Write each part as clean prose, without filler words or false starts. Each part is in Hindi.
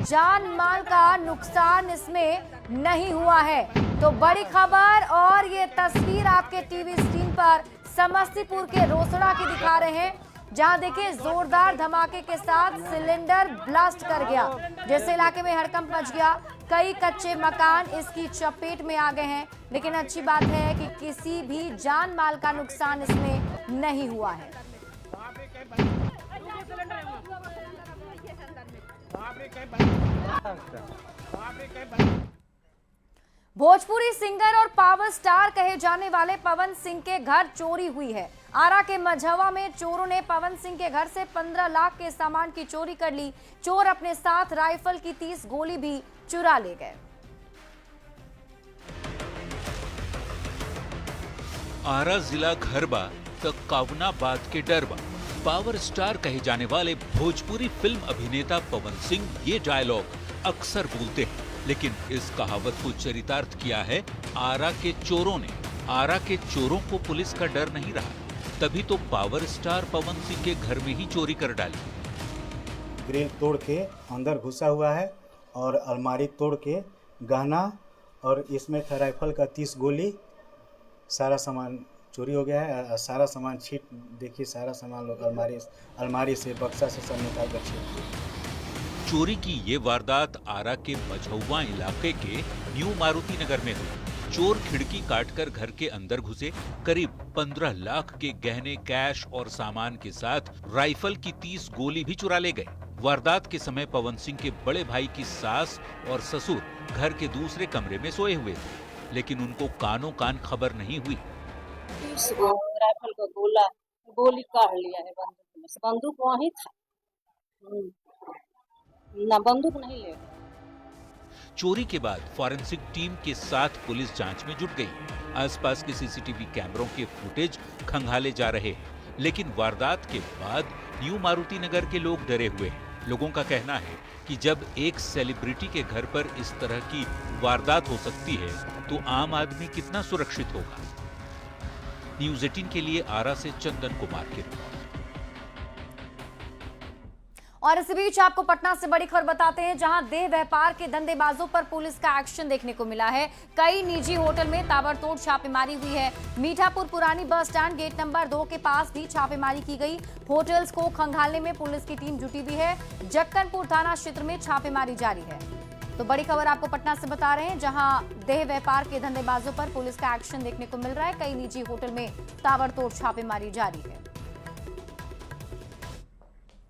जान माल का नुकसान इसमें नहीं हुआ है। तो बड़ी खबर और ये तस्वीर आपके टीवी स्क्रीन पर समस्तीपुर के रोसड़ा की दिखा रहे हैं, जहां देखिए जोरदार धमाके के साथ सिलेंडर ब्लास्ट कर गया, जिससे इलाके में हड़कंप मच गया। कई कच्चे मकान इसकी चपेट में आ गए हैं, लेकिन अच्छी बात है कि किसी भी जान माल का नुकसान इसमें नहीं हुआ है। भोजपुरी सिंगर और पावर स्टार कहे जाने वाले पवन सिंह के घर चोरी हुई है। आरा के मझवा में चोरों ने पवन सिंह के घर से 15 लाख के सामान की चोरी कर ली। चोर अपने साथ राइफल की 30 गोली भी चुरा ले गए। आरा जिला घरबा तक कावनाबाद के डरबा। पावर स्टार कहे जाने वाले भोजपुरी फिल्म अभिनेता पवन सिंह ये डायलॉग अक्सर बोलते हैं, लेकिन इस कहावत को चरितार्थ किया है आरा के चोरों ने। आरा के चोरों को पुलिस का डर नहीं रहा, तभी तो पावर स्टार पवन सिंह के घर में ही चोरी कर डाली। ग्रिल तोड़ के अंदर घुसा हुआ है और अलमारी तोड़ के गहना और इसमें था राइफल का 30 गोली, सारा सामान चोरी हो गया है। सारा सामान छीट देखिए, सारा सामान लोग अलमारी से बक्सा से सब निकाल कर छीट। चोरी की ये वारदात आरा के मझौवा इलाके के न्यू मारुति नगर में हुई। चोर खिड़की काटकर घर के अंदर घुसे, करीब 15 लाख के गहने, कैश और सामान के साथ राइफल की 30 गोली भी चुरा ले गए। वारदात के समय पवन सिंह के बड़े भाई की सास और ससुर घर के दूसरे कमरे में सोए हुए थे, लेकिन उनको कानों कान खबर नहीं हुई। 30 गो राइफल का गोली काढ़ लिया है बंदूक में से। बंदूक वहीं था ना, बंदूक नहीं ले। चोरी के बाद फॉरेंसिक टीम के साथ पुलिस जांच में जुट गई। आसपास के सीसीटीवी कैमरों के फुटेज खंगाले जा रहे हैं, लेकिन वारदात के बाद न्यू मारुति नगर के लोग डरे हुए हैं। लोगों का कहना है कि जब एक सेलिब्रिटी के घर पर इस तरह की वारदात हो सकती है, तो आम आदमी कितना सुरक्षित होगा। न्यूज़ 18 के लिए आरा से चंदन कुमार की रिपोर्ट। और इसी बीच आपको पटना से बड़ी खबर बताते हैं, जहां देह व्यापार के धंधेबाजों पर पुलिस का एक्शन देखने को मिला है। कई निजी होटल में ताबड़तोड़ छापेमारी हुई है। मीठापुर पुरानी बस स्टैंड गेट नंबर 2 के पास भी छापेमारी की गई। होटल्स को खंगालने में पुलिस की टीम जुटी हुई है। जक्कनपुर थाना क्षेत्र में छापेमारी जारी है। तो बड़ी खबर आपको पटना से बता रहे हैं, जहां देह व्यापार के धंधेबाजों पर पुलिस का एक्शन देखने को मिल रहा है। कई निजी होटल में ताबड़तोड़ छापेमारी जारी है।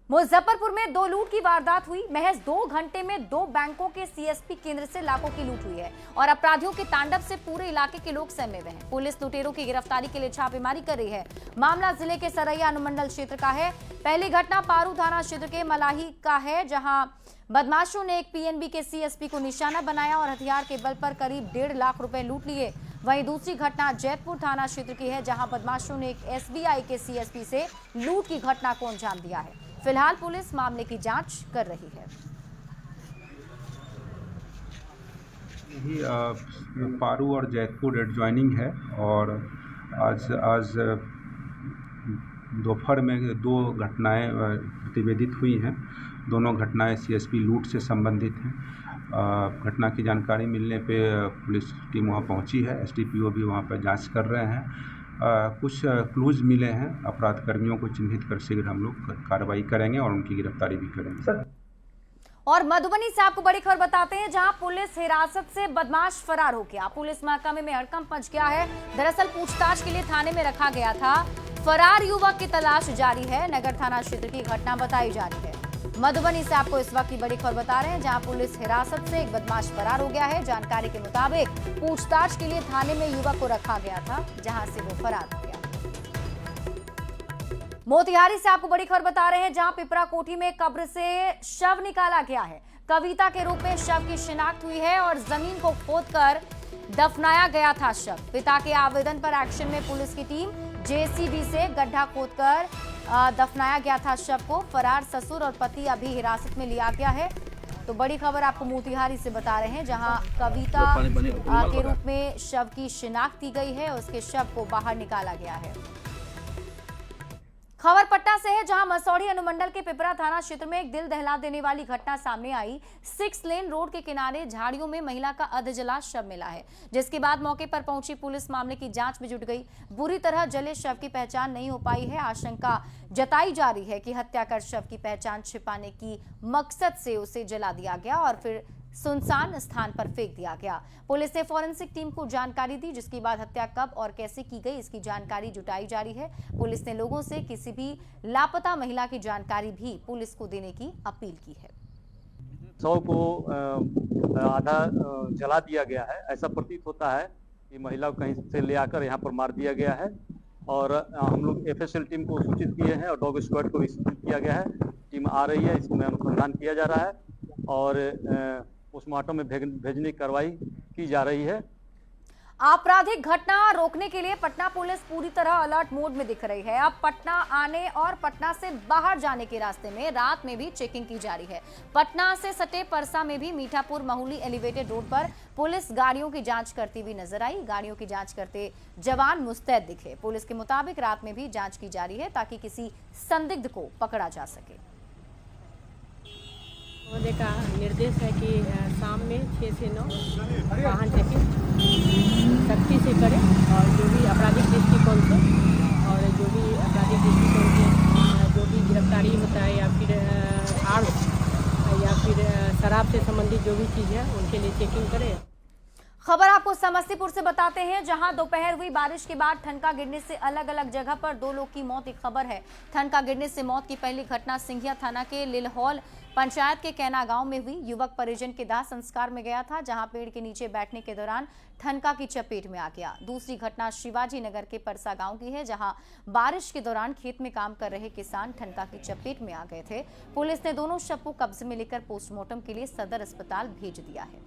मुजफ्फरपुर में 2 लूट की वारदात हुई। महज 2 घंटे में 2 बैंकों के सीएसपी केंद्र से लाखों की लूट हुई है और अपराधियों के तांडव से पूरे इलाके के लोग सहमे हुए हैं। पुलिस लुटेरों की गिरफ्तारी के लिए छापेमारी कर रही है। मामला जिले के सरैया अनुमंडल क्षेत्र का है। पहली घटना पारू थाना क्षेत्र के मलाही का है, जहां बदमाशों ने एक पीएनबी के सीएसपी को निशाना बनाया और हथियार के बल पर करीब 1.5 लाख रुपए लूट लिए। वहीं दूसरी घटना जैतपुर थाना क्षेत्र की है, जहां बदमाशों ने एक एसबीआई के सीएसपी से लूट की घटना को अंजाम दिया है। फिलहाल पुलिस मामले की जांच कर रही है। यही पारू और जैतपुर एडजॉइनिंग है और आज दोपहर में 2 घटनाएं प्रतिवेदित हुई हैं। दोनों घटनाएं सीएसपी लूट से संबंधित हैं। घटना की जानकारी मिलने पे पुलिस टीम वहां पहुंची है। एसडीपीओ भी वहां पर जांच कर रहे हैं। कुछ क्लूज मिले हैं। अपराध कर्मियों को चिन्हित कर शीघ्र हम लोग कार्रवाई करेंगे और उनकी गिरफ्तारी भी करेंगे। और मधुबनी से आपको बड़ी खबर बताते हैं, जहां पुलिस हिरासत से बदमाश फरार हो गया। पुलिस महकमे में हड़कंप मच गया है। दरअसल पूछताछ के लिए थाने में रखा गया था। फरार युवक की तलाश जारी है। नगर थाना क्षेत्र की घटना बताई जा रही है। मधुबनी से आपको इस वक्त की बड़ी खबर बता रहे हैं, जहां पुलिस हिरासत से एक बदमाश फरार हो गया है। जानकारी के मुताबिक पूछताछ के लिए थाने में युवक को रखा गया था, जहां से वो फरार हो गया। मोतिहारी से आपको बड़ी खबर बता रहे हैं, जहां पिपरा कोठी में कब्र से शव निकाला गया है। कविता के रूप में शव की शिनाख्त हुई है और जमीन को खोदकर दफनाया गया था शव। पिता के आवेदन पर एक्शन में पुलिस की टीम, जेसीबी से गड्ढा खोदकर दफनाया गया था शव को। फरार ससुर और पति अभी हिरासत में लिया गया है। तो बड़ी खबर आपको मोतिहारी से बता रहे हैं, जहां कविता के रूप में शव की शिनाख्त की गई है और उसके शव को बाहर निकाला गया है। खबर पटना से है, जहां मसौढ़ी अनुमंडल के पिपरा थाना क्षेत्र में एक दिल दहला देने वाली घटना सामने आई। 6 लेन रोड के किनारे झाड़ियों में महिला का अर्धजला शव मिला है, जिसके बाद मौके पर पहुंची पुलिस मामले की जांच में जुट गई। बुरी तरह जले शव की पहचान नहीं हो पाई है। आशंका जताई जा रही है कि हत्या कर शव की पहचान छिपाने की मकसद से उसे जला दिया गया और फिर सुनसान स्थान पर फेंक दिया गया। पुलिस ने फॉरेंसिक टीम को जानकारी दी, जिसके बाद हत्या कब और कैसे की गई इसकी जानकारी जुटाई जा रही है। पुलिस ने लोगों से किसी भी लापता महिला की जानकारी भी पुलिस को देने की अपील की है। शव को आधा जला दिया गया है। ऐसा प्रतीत होता है कि महिला को कहीं से ले आकर यहाँ पर मार दिया गया है और हम लोग एफएसएल टीम को सूचित किए हैं और डॉग स्क्वाड को भी सूचित किया गया है। टीम आ रही है, इसमें अनुसंधान किया जा रहा है और पोस्टमार्टम में भेजने की कार्रवाई की जा रही है। आपराधिक घटना रोकने के लिए पटना पुलिस पूरी तरह अलर्ट मोड में दिख रही है। अब पटना आने और पटना से बाहर जाने के रास्ते में रात में भी चेकिंग की जा रही है। पटना से सटे परसा में भी मीठापुर महूली एलिवेटेड रोड पर पुलिस गाड़ियों की जांच करती हुई नजर आई। गाड़ियों की जांच करते जवान मुस्तैद दिखे। पुलिस के मुताबिक रात में भी जांच की जा रही है ताकि किसी संदिग्ध को पकड़ा जा सके। महोदय का निर्देश है कि शाम में 6 से 9 वाहन चेकिंग सख्ती से करें और जो भी आपराधिक दृष्टिकोण से और जो भी आपराधिक दृष्टिकोण से जो भी गिरफ्तारी होता है या फिर आर्म्स या फिर शराब से संबंधित जो भी चीज़ है उनके लिए चेकिंग करें। खबर आपको समस्तीपुर से बताते हैं, जहां दोपहर हुई बारिश के बाद ठनका गिरने से अलग अलग जगह पर 2 लोग की मौत की खबर है। ठनका गिरने से मौत की पहली घटना सिंघिया थाना के लिलहौल पंचायत के कैना गांव में हुई। युवक परिजन के दाह संस्कार में गया था, जहां पेड़ के नीचे बैठने के दौरान ठनका की चपेट में आ गया। दूसरी घटना शिवाजी नगर के परसा गांव की है, जहां बारिश के दौरान खेत में काम कर रहे किसान ठनका की चपेट में आ गए थे। पुलिस ने दोनों शव को कब्जे में लेकर पोस्टमार्टम के लिए सदर अस्पताल भेज दिया है।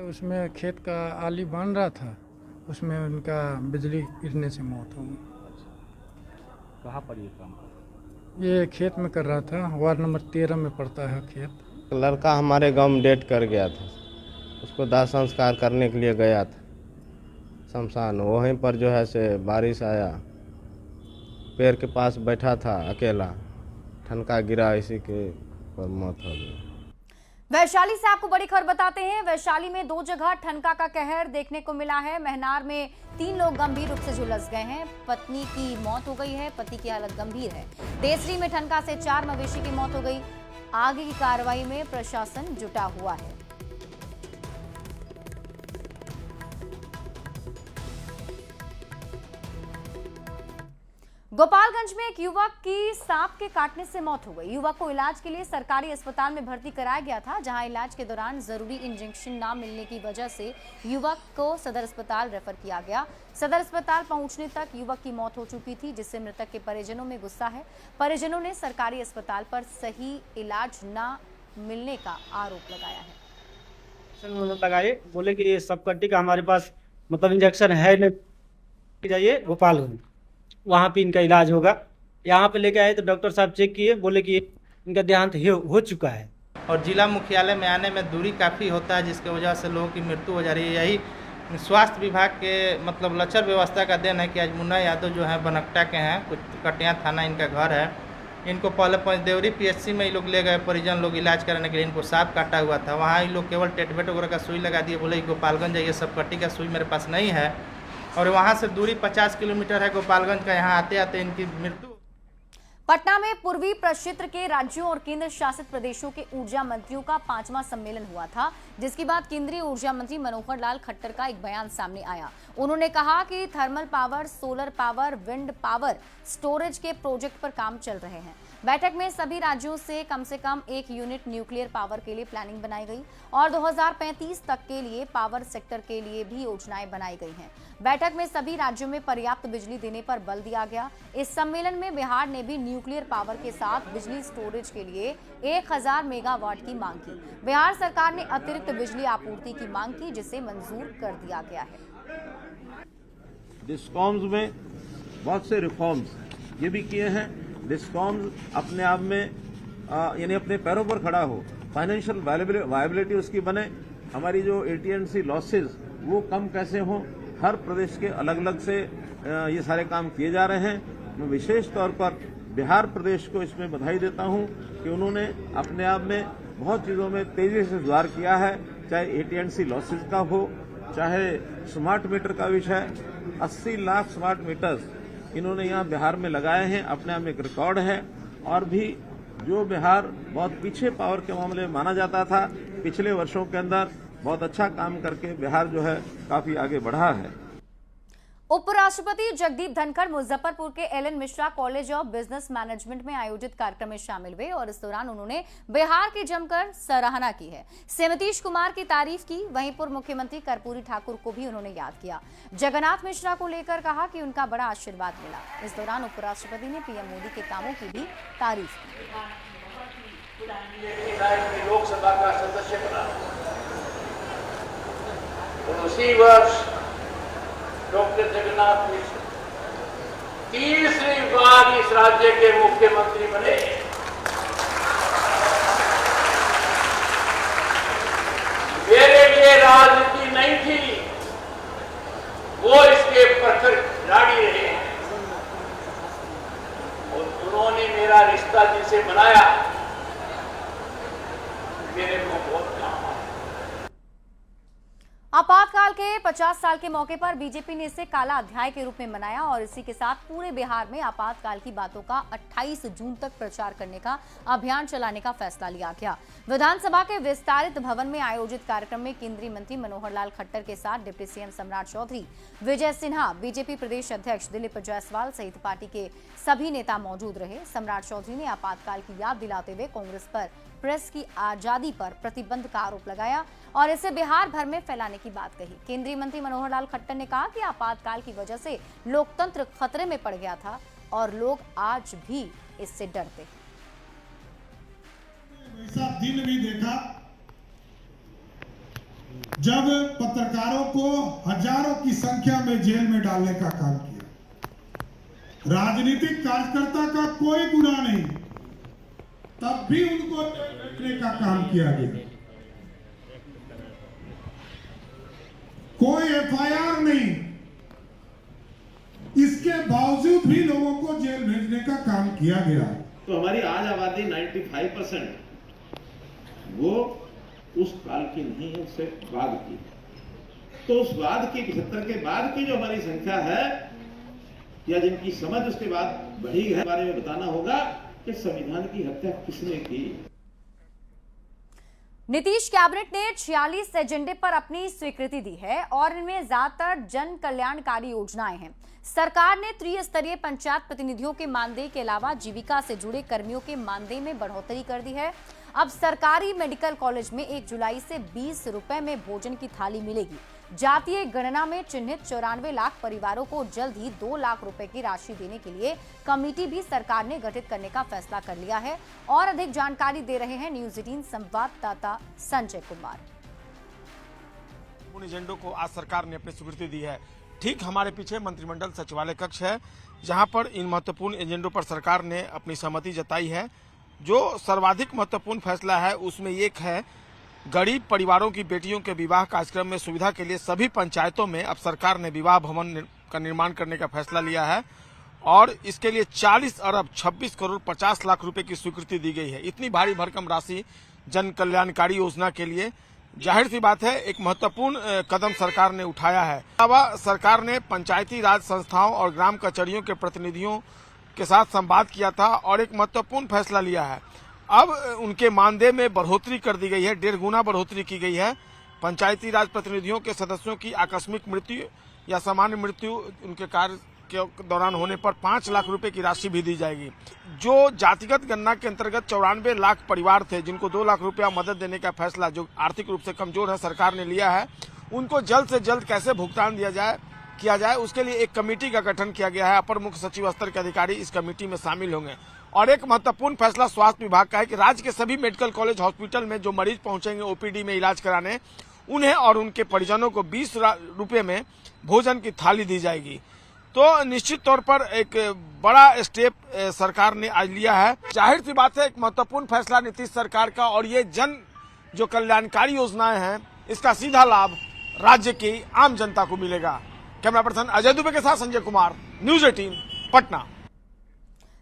उसमें खेत का आली बन रहा था, उसमें उनका बिजली गिरने से मौत हो गई। कहाँ पर ये काम? ये खेत में कर रहा था, वार्ड नंबर 13 में पड़ता है खेत। लड़का हमारे गांव में डेथ कर गया था, उसको दाह संस्कार करने के लिए गया था शमशान। वहीं पर जो है से बारिश आया, पेड़ के पास बैठा था अकेला, ठनका गिरा, इसी के पर मौत हो गई। वैशाली से आपको बड़ी खबर बताते हैं। वैशाली में 2 जगह ठनका का कहर देखने को मिला है। महनार में 3 लोग गंभीर रूप से झुलस गए हैं। पत्नी की मौत हो गई है, पति की हालत गंभीर है। देसरी में ठनका से 4 मवेशी की मौत हो गई। आगे की कार्रवाई में प्रशासन जुटा हुआ है। गोपालगंज में एक युवक की सांप के काटने से मौत हो गई। युवक को इलाज के लिए सरकारी अस्पताल में भर्ती कराया गया था, जहां इलाज के दौरान जरूरी इंजेक्शन ना मिलने की वजह से युवक को सदर अस्पताल रेफर किया गया। सदर अस्पताल पहुंचने तक युवक की मौत हो चुकी थी, जिससे मृतक के परिजनों में गुस्सा है। परिजनों ने सरकारी अस्पताल पर सही इलाज न मिलने का आरोप लगाया है। लगाए, बोले कि ये सब कट्टी का हमारे पास मतलब इंजेक्शन है नहीं, जाइए गोपालगंज, वहाँ पे इनका इलाज होगा। यहाँ पे लेके आए तो डॉक्टर साहब चेक किए, बोले कि इनका देहांत हो चुका है। और जिला मुख्यालय में आने में दूरी काफ़ी होता है, जिसकी वजह से लोगों की मृत्यु हो जा रही है। यही स्वास्थ्य विभाग के मतलब लचर व्यवस्था का देन है कि आज मुन्ना यादव जो है बनकटा के हैं, कुछ कटिया थाना इनका घर है। इनको पहले पंचदेवरी PHC में ये लोग ले गए, परिजन लोग इलाज कराने के लिए। इनको सांप काटा हुआ था, वहाँ ये लोग केवल टेटवेट वगैरह का सुई लगा दिए, बोले गोपालगंज जाइए, सब कट्टी का सुई मेरे पास नहीं है। और वहां से दूरी 50 किलोमीटर है गोपालगंज का। यहाँ आते आते इनकी मृत्यु। पटना में पूर्वी प्रक्षेत्र के राज्यों और केंद्र शासित प्रदेशों के ऊर्जा मंत्रियों का 5वां सम्मेलन हुआ था, जिसके बाद केंद्रीय ऊर्जा मंत्री मनोहर लाल खट्टर का एक बयान सामने आया। उन्होंने कहा कि thermal power, solar power, wind power storage के प्रोजेक्ट पर काम चल रहे हैं। बैठक में सभी राज्यों से कम 1 यूनिट न्यूक्लियर पावर के लिए प्लानिंग बनाई गई और 2035 तक के लिए पावर सेक्टर के लिए भी योजनाएं बनाई गई हैं। बैठक में सभी राज्यों में पर्याप्त बिजली देने पर बल दिया गया। इस सम्मेलन में बिहार ने भी न्यूक्लियर पावर के साथ बिजली स्टोरेज के लिए 1000 मेगावाट की मांग की। बिहार सरकार ने अतिरिक्त बिजली आपूर्ति की मांग की, जिसे मंजूर कर दिया गया है। डिस्कॉम्स में बहुत से रिफॉर्म्स ये भी किए हैं। डिस्कॉम्स अपने आप में यानी अपने पैरों पर खड़ा हो, फाइनेंशियल वायबिलिटी उसकी बने। हमारी जो AT&C लॉसेज वो कम कैसे हो, हर प्रदेश के अलग अलग से ये सारे काम किए जा रहे हैं। मैं विशेष तौर पर बिहार प्रदेश को इसमें बधाई देता हूं कि उन्होंने अपने आप में बहुत चीज़ों में तेजी से सुधार किया है, चाहे AT&C लॉसेज का हो, चाहे स्मार्ट मीटर का विषय। 80 लाख स्मार्ट मीटर्स इन्होंने यहाँ बिहार में लगाए हैं, अपने आप में एक रिकॉर्ड है। और भी जो बिहार बहुत पीछे पावर के मामले में माना जाता था, पिछले वर्षों के अंदर बहुत अच्छा काम करके बिहार जो है काफी आगे बढ़ा है। उपराष्ट्रपति जगदीप धनखड़ मुजफ्फरपुर के LN. Mishra college of business management में आयोजित कार्यक्रम में शामिल हुए और इस दौरान उन्होंने बिहार की जमकर सराहना की है। से नीतीश कुमार की तारीफ की। वहीं पूर्व मुख्यमंत्री कर्पूरी ठाकुर को भी उन्होंने याद किया। जगन्नाथ मिश्रा को लेकर कहा कि उनका बड़ा आशीर्वाद मिला। इस दौरान उपराष्ट्रपति ने पीएम मोदी के कामों की भी तारीफ की। लोकसभा का सदस्य बना उसी वर्ष डॉक्टर जगन्नाथ मिश्र तीसरी बार इस राज्य के मुख्यमंत्री बने। मेरे लिए राजनीति नहीं थी, वो इसके प्रखर खिलाड़ी रहे हैं और उन्होंने मेरा रिश्ता जिनसे बनाया मेरे को बहुत काम आया। आपातकाल के 50 साल के मौके पर बीजेपी ने इसे काला अध्याय के रूप में मनाया और इसी के साथ पूरे बिहार में आपातकाल की बातों का 28 जून तक प्रचार करने का अभियान चलाने का फैसला लिया गया। विधानसभा के विस्तारित भवन में आयोजित कार्यक्रम में केंद्रीय मंत्री मनोहर लाल खट्टर के साथ डिप्टी सीएम सम्राट चौधरी, विजय सिन्हा, बीजेपी प्रदेश अध्यक्ष दिलीप जायसवाल सहित पार्टी के सभी नेता मौजूद रहे। सम्राट चौधरी ने आपातकाल की याद दिलाते हुए कांग्रेस पर प्रेस की आजादी पर प्रतिबंध का आरोप लगाया और इसे बिहार भर में फैलाने की बात कही। केंद्रीय मंत्री मनोहर लाल खट्टर ने कहा कि आपातकाल की वजह से लोकतंत्र खतरे में पड़ गया था और लोग आज भी इससे डरते हैं। ऐसा दिन भी देखा जब पत्रकारों को हजारों की संख्या में जेल में डालने का काम किया। राजनीतिक कार्यकर्ता का कोई गुनाह नहीं, तब भी उनको रोकने का काम किया गया। कोई FIR नहीं, इसके बावजूद भी लोगों को जेल भेजने का काम किया गया। तो हमारी आज आबादी 95% वो उस काल की नहीं है, उससे बाद की। तो उस बाद की 75 के बाद की जो हमारी संख्या है या जिनकी समझ उसके बाद बढ़ी है, बारे में बताना होगा कि संविधान की हत्या किसने की। नीतीश कैबिनेट ने 46 एजेंडे पर अपनी स्वीकृति दी है और इनमें ज्यादातर जन कल्याणकारी योजनाएं हैं। सरकार ने त्रिस्तरीय पंचायत प्रतिनिधियों के मानदेय के अलावा जीविका से जुड़े कर्मियों के मानदेय में बढ़ोतरी कर दी है। अब सरकारी मेडिकल कॉलेज में 1 जुलाई से 20 रुपए में भोजन की थाली मिलेगी। जातीय गणना में चिन्हित 94 लाख परिवारों को जल्द ही 2 लाख रुपए की राशि देने के लिए कमेटी भी सरकार ने गठित करने का फैसला कर लिया है। और अधिक जानकारी दे रहे हैं न्यूज 18 संवाददाता संजय कुमार। उन एजेंडों को आज सरकार ने अपनी स्वीकृति दी है। ठीक हमारे पीछे मंत्रिमंडल सचिवालय कक्ष है, जहां पर इन महत्वपूर्ण एजेंडों पर सरकार ने अपनी सहमति जताई है। जो सर्वाधिक महत्वपूर्ण फैसला है उसमें एक है गरीब परिवारों की बेटियों के विवाह कार्यक्रम में सुविधा के लिए सभी पंचायतों में अब सरकार ने विवाह भवन का निर्माण करने का फैसला लिया है और इसके लिए 40 अरब 26 करोड़ 50 लाख रुपए की स्वीकृति दी गई है। इतनी भारी भरकम राशि जन कल्याणकारी योजना के लिए जाहिर सी बात है एक महत्वपूर्ण कदम सरकार ने उठाया है। अलावा सरकार ने पंचायती राज संस्थाओं और ग्राम कचहरियों के प्रतिनिधियों के साथ संवाद किया था और एक महत्वपूर्ण फैसला लिया है। अब उनके मानदेय में बढ़ोतरी कर दी गई है, 1.5 गुना बढ़ोतरी की गई है। पंचायती राज प्रतिनिधियों के सदस्यों की आकस्मिक मृत्यु या सामान्य मृत्यु उनके कार्य के दौरान होने पर 5 लाख रुपए की राशि भी दी जाएगी। जो जातिगत गणना के अंतर्गत 94 लाख परिवार थे जिनको 2 लाख रुपया मदद देने का फैसला जो आर्थिक रूप से कमजोर है सरकार ने लिया है, उनको जल्द से जल्द कैसे भुगतान किया जाए उसके लिए एक कमेटी का गठन किया गया है। अपर मुख्य सचिव स्तर के अधिकारी इस कमेटी में शामिल होंगे। और एक महत्वपूर्ण फैसला स्वास्थ्य विभाग का है कि राज्य के सभी मेडिकल कॉलेज हॉस्पिटल में जो मरीज पहुंचेंगे ओपीडी में इलाज कराने, उन्हें और उनके परिजनों को 20 रुपए में भोजन की थाली दी जाएगी। तो निश्चित तौर पर एक बड़ा स्टेप सरकार ने आज लिया है। जाहिर सी बात है एक महत्वपूर्ण फैसला नीतीश सरकार का और ये जन जो कल्याणकारी योजनाएं हैं इसका सीधा लाभ राज्य की आम जनता को मिलेगा। कैमरा पर्सन अजय दुबे के साथ संजय कुमार, न्यूज 18 पटना।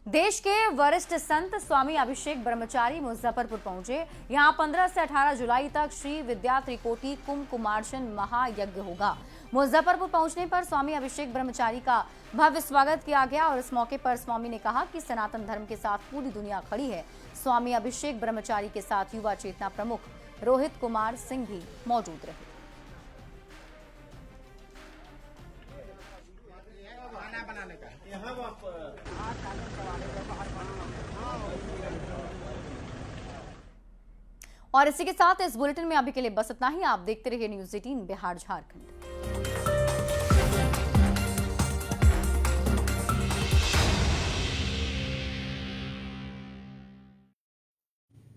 देश के वरिष्ठ संत स्वामी अभिषेक ब्रह्मचारी मुजफ्फरपुर पहुंचे। यहां 15 से 18 जुलाई तक श्री विद्या त्रिकोटि कुमकुमार्चन महायज्ञ होगा। मुजफ्फरपुर पहुंचने पर स्वामी अभिषेक ब्रह्मचारी का भव्य स्वागत किया गया और इस मौके पर स्वामी ने कहा कि सनातन धर्म के साथ पूरी दुनिया खड़ी है। स्वामी अभिषेक ब्रह्मचारी के साथ युवा चेतना प्रमुख रोहित कुमार सिंह भी मौजूद रहे। और इसी के साथ इस बुलेटिन में अभी के लिए बस इतना ही। आप देखते रहिए news 18 Bihar Jharkhand.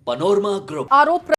Panorama group आरोप